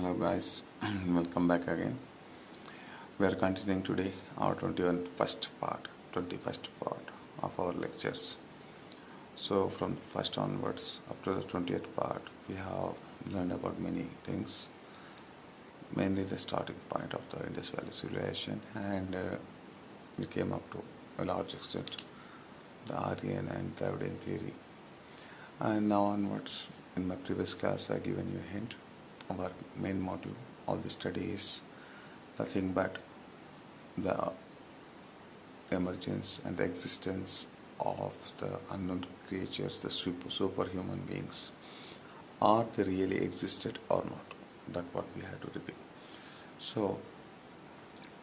Hello guys, welcome back again. We are continuing today our 21st part of our lectures. So from the first onwards up to the 20th part, we have learned about many things, mainly the starting point of the Indus Valley civilization, and we came up to a large extent the Aryan and Dravidian theory. And now onwards, in my previous class, I given you a hint. Our main module of the study is nothing but the emergence and the existence of the unknown creatures, the superhuman beings. Are they really existed or not? That's what we have to reveal. So,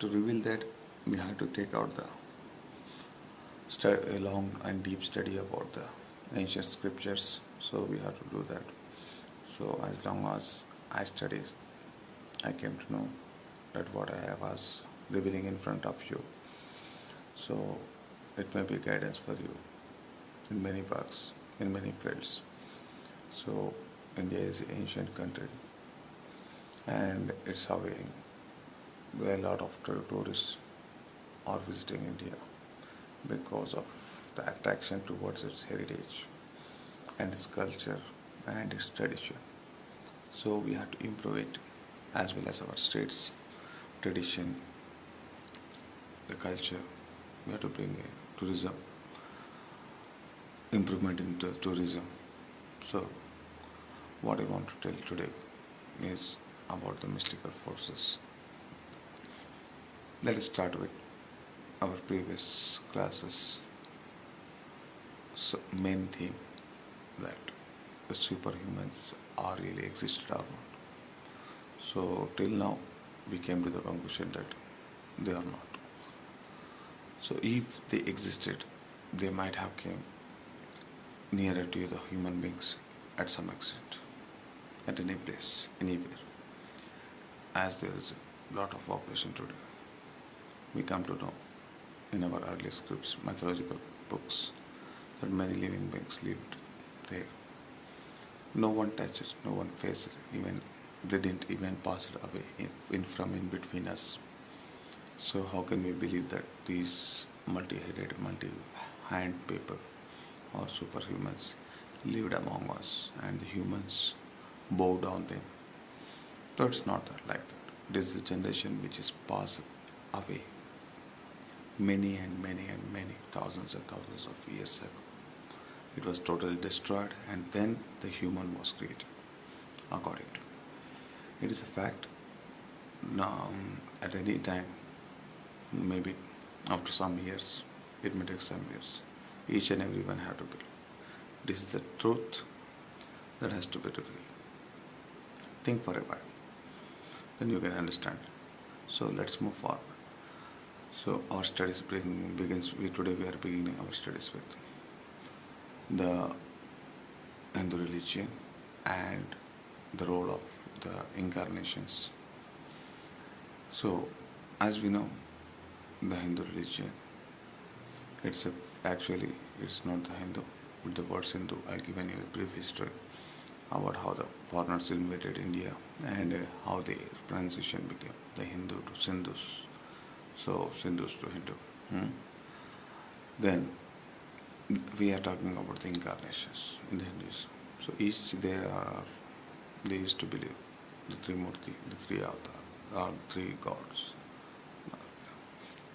to reveal that, we have to take out a long and deep study about the ancient scriptures. So we have to do that. So as long as I studied, I came to know that what I was revealing in front of you. So it may be guidance for you in many works, in many fields. So India is an ancient country, and it's having a lot of tourists are visiting India because of the attraction towards its heritage and its culture and its tradition. So we have to improve it as well as our state's tradition, the culture. We have to bring a tourism, improvement into tourism. So what I want to tell today is about the mystical forces. Let us start with our previous classes. So main theme that the superhumans are really existed or not. So till now we came to the conclusion that they are not. So if they existed, they might have came nearer to the human beings at some extent, at any place, anywhere. As there is a lot of population today, we come to know in our early scripts, mythological books, that many living beings lived there. No one touched it, no one faced it, even they didn't even pass it away from in between us. So how can we believe that these multi-headed, multi-hand people or superhumans lived among us and the humans bowed down them? So it's not like that. This is a generation which is passed away many and many and many thousands and thousands of years ago. It was totally destroyed, and then the human was created according to. It is a fact. Now, at any time, maybe after some years, it may take some years, each and every one have to be. This is the truth that has to be revealed. Think for a while, then you can understand. So let's move forward. So our studies begins. Today we are beginning our studies with the Hindu religion and the role of the incarnations. So, as we know, the Hindu religion, it's not the Hindu, but the word Hindu. I'll give you a brief history about how the foreigners invaded India and how the transition became the Hindu to Sindhus. So, Sindhus to Hindu. Then we are talking about the incarnations in the Hindus. So they used to believe the three murti, the three avatar, or three gods.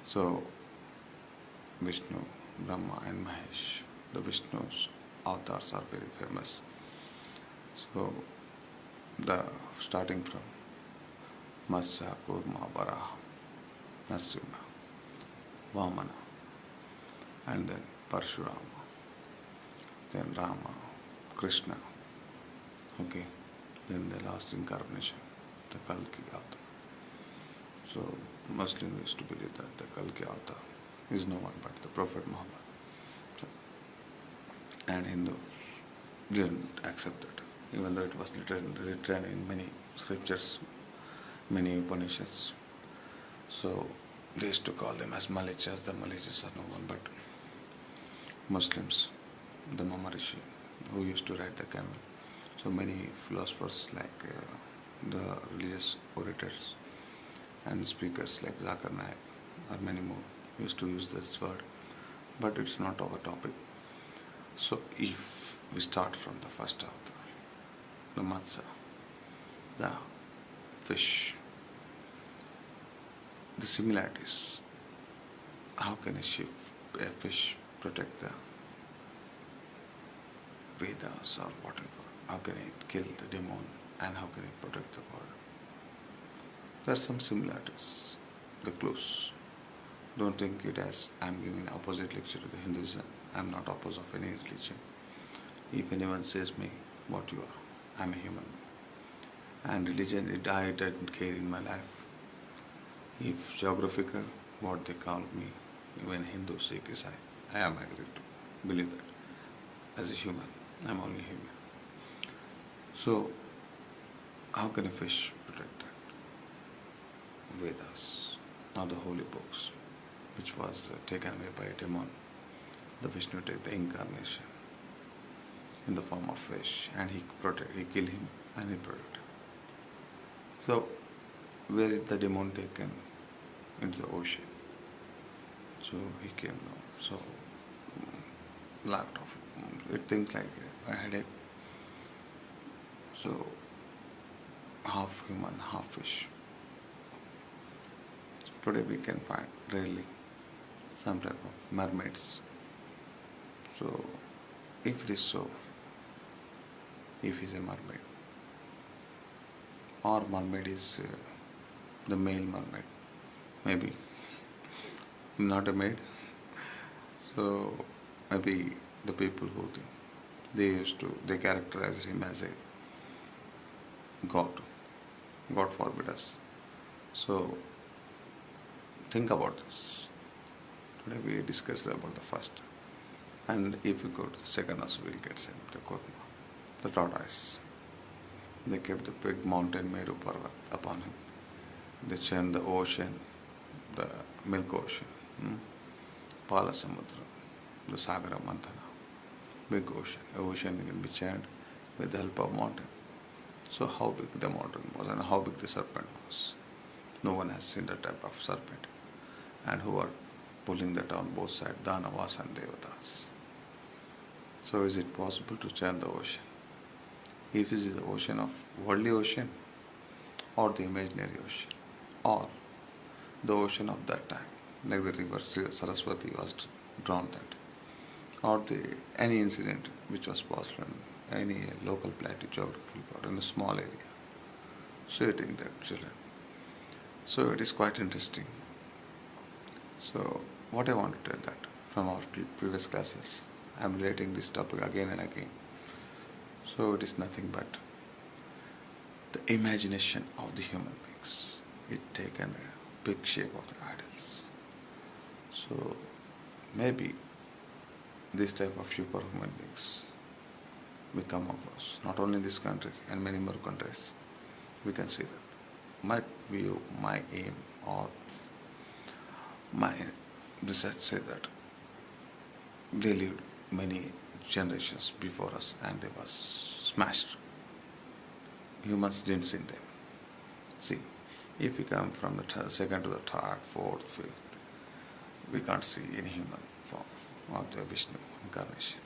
So Vishnu, Brahma and Mahesh, the Vishnu's avatars are very famous. So starting from Matsya, Kurma, Varaha, Narsimha, Vamana, and then Parshurama, then Rama, Krishna, okay, then the last incarnation, the Kalki avatar. So Muslims used to believe that the Kalki avatar is no one but the Prophet Muhammad. So, and Hindus didn't accept that, even though it was written in many scriptures, many Upanishads. So they used to call them as Malichas. The Malichas are no one but Muslims, the Maharishi, who used to ride the camel. So many philosophers like the religious orators and speakers like Zakir Naik or many more used to use this word, but it's not our topic. So if we start from the first author, the matsya, the fish, the similarities, how can a fish protect the Vedas or whatever? How can it kill the demon and how can it protect the world? There are some similarities, the clues. Don't think it as I'm giving opposite lecture to the Hinduism. I'm not opposite of any religion. If anyone says me what you are, I'm a human. And religion, I didn't care in my life. If geographical, what they call me, even Hindu, Sikh, Isai, I am agreed to believe that. As a human, I'm only human. So, how can a fish protect that? Vedas, not the holy books, which was taken away by a demon. The Vishnu take the incarnation in the form of fish, and he killed him and he protected. So, where is the demon taken? Into the ocean. So he came down. So, lot of things like a headache. So, half human, half fish. So today we can find rarely some type of mermaids. So, if it is so, if he is a mermaid, or mermaid is the male mermaid, maybe not a maid. So maybe the people who think they characterize him as a god. God forbid us. So think about this. Today we discussed about the first, and if we go to the second also we'll get same, the Kurma, the tortoise. They kept the big mountain Meru Parvat upon him. They churned the ocean, the milk ocean, Pala Samudra, the Sagara Manthana, big ocean. The ocean can be churned with the help of mountain. So how big the mountain was and how big the serpent was. No one has seen that type of serpent. And who are pulling that on both sides, Danavas and Devatas. So is it possible to churn the ocean? If it is the ocean of worldly ocean or the imaginary ocean or the ocean of that time, like the river Saraswati was drawn that, or any incident which was possible in any local planetary geographical plot in a small area. So you think that children. So it is quite interesting. So what I want to tell that from our previous classes, I am relating this topic again and again. So it is nothing but the imagination of the human beings. It taken a big shape of the idols. So maybe this type of superhuman beings we come across, not only in this country and many more countries, we can see that. My view, my aim, or my research say that they lived many generations before us and they was smashed. Humans didn't see them. See, if we come from the second to the third, fourth, fifth, we can't see any human form of the Vishnu incarnation.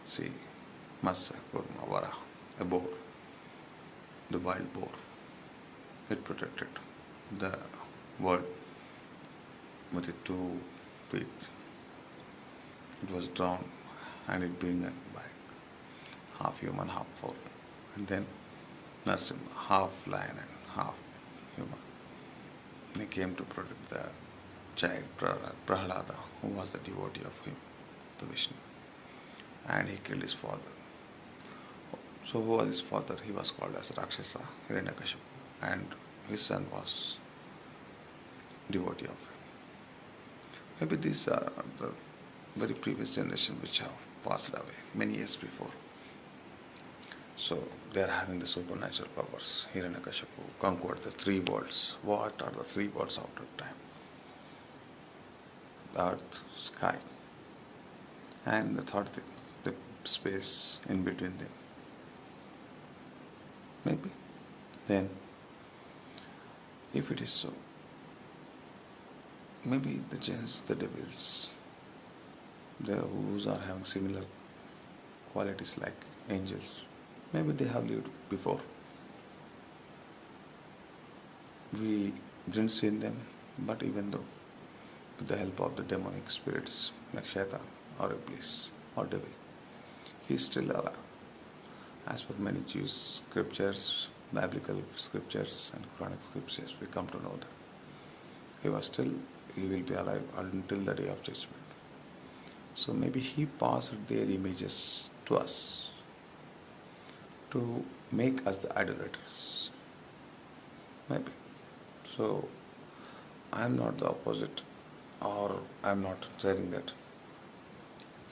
See, Matsya, Kurma, Vara, a boar, the wild boar. It protected the world with the 2 feet. It was drawn and it being by half human, half boar. And then Narsimha, half lion and half human. He came to protect the child Prahlada, who was the devotee of him, the Vishnu. And he killed his father. So who was his father? He was called as Rakshasa, Hiranyakashipu, and his son was devotee of him. Maybe these are the very previous generation which have passed away many years before. So they are having the supernatural powers. Hiranyakashipu conquered the 3 worlds. What are the 3 worlds after time? The earth, sky, and the third thing, the space in between them. Maybe Then, if it is so, maybe the giants, the devils, the who's are having similar qualities like angels, maybe they have lived before. We didn't see them, but even though, with the help of the demonic spirits like Sitha or Iblis or devil, he is still alive. As per many Jewish scriptures, biblical scriptures and Quranic scriptures, we come to know that he will be alive until the day of judgment. So maybe he passed their images to us to make us the idolaters. Maybe. So I am not the opposite, or I am not saying that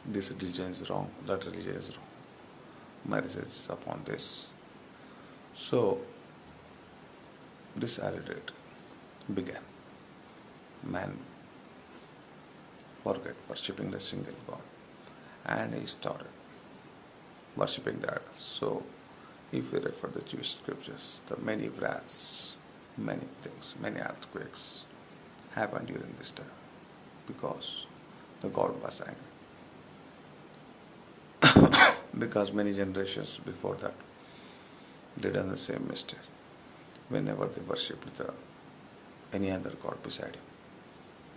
this religion is wrong, that religion is wrong. My research is upon this. So this idolatry began. Man forget worshipping the single God, and he started worshipping the idols. So if we refer the Jewish scriptures, the many wraths, many things, many earthquakes happened during this time because the God was angry. Because many generations before that, they done the same mistake. Whenever they worshipped any other God beside him,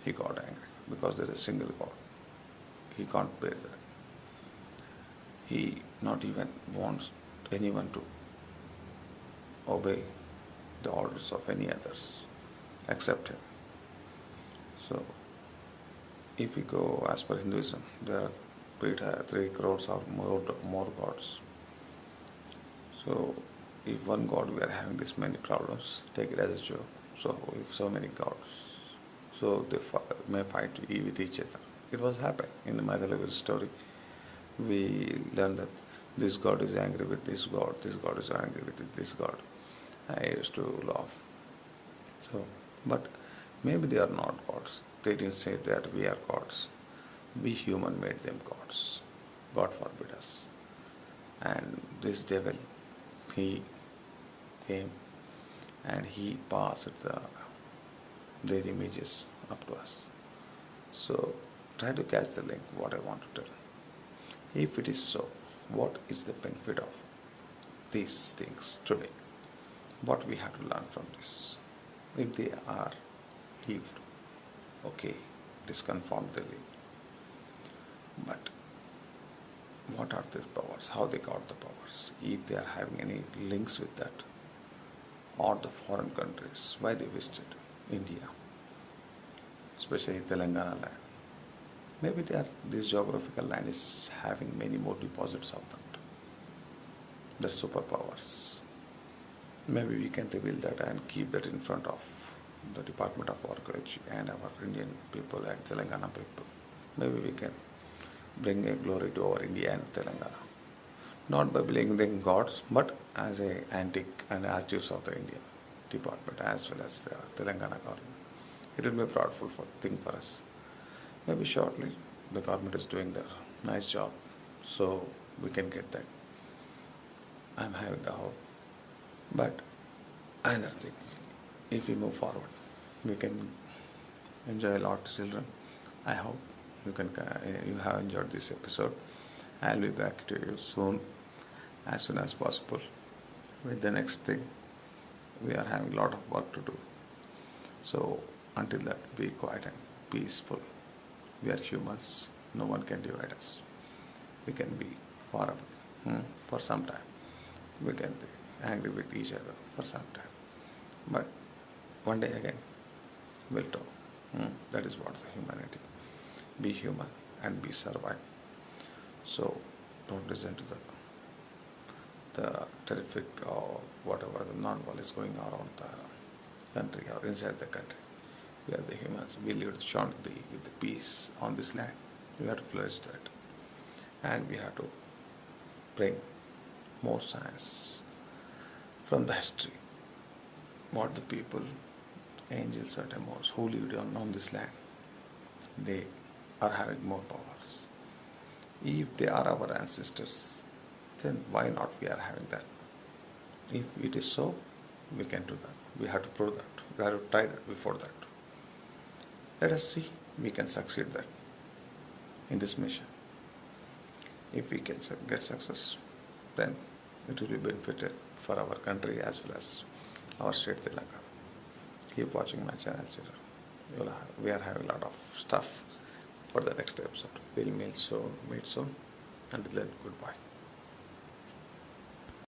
he got angry because there is a single God. He can't bear that. He not even wants anyone to obey the orders of any others except him. So, if we go as per Hinduism, there are 3 crores or more gods. So, if one god we are having this many problems, take it as a joke. So, if so many gods, so they may fight with each other. It was happening in the mythological story. We learn that this god is angry with this god is angry with this god. I used to laugh. So, but maybe they are not gods. They didn't say that we are gods. We human made them gods. God forbid us. And this devil, he came and he passed their images up to us. So try to catch the link, what I want to tell. If it is so, what is the benefit of these things today? What we have to learn from this? If they are lived, okay, it is confirmed they live. But what are their powers? How they got the powers? If they are having any links with that, or the foreign countries, why they visited India, especially Telangana land. Maybe this geographical land is having many more deposits of that. The superpowers. Maybe we can reveal that and keep that in front of the Department of Archaeology and our Indian people and Telangana people. Maybe we can bring a glory to our India and Telangana. Not by blaming them gods, but as an antique and archives of the Indian department as well as the Telangana government. It will be a proudful thing for us. Maybe shortly the government is doing their nice job, so we can get that. I'm having the hope. But another thing, if we move forward, we can enjoy a lot, children. I hope you have enjoyed this episode. I'll be back to you soon as possible with the next thing. We are having a lot of work to do. So until that, be quiet and peaceful. We are humans. No one can divide us. We can be far away for some time. We can be angry with each other for some time. But one day again, we'll talk. That is what the humanity. Be human and be survive. So don't listen to the terrific or whatever the non-world is going around the country or inside the country. We are the humans. We live with Shanti, with the peace on this land. We have to flourish that. And we have to bring more science from the history. What the people, angels or demons who lived on this land, they are having more powers. If they are our ancestors, then why not we are having that? If it is so, we can do that. We have to prove that. We have to try that before that. Let us see we can succeed that in this mission. If we can get success, then it will be benefited for our country as well as our state Telangana. Keep watching my channel, children. We are having a lot of stuff for the next episode. We'll meet soon. Until then, goodbye.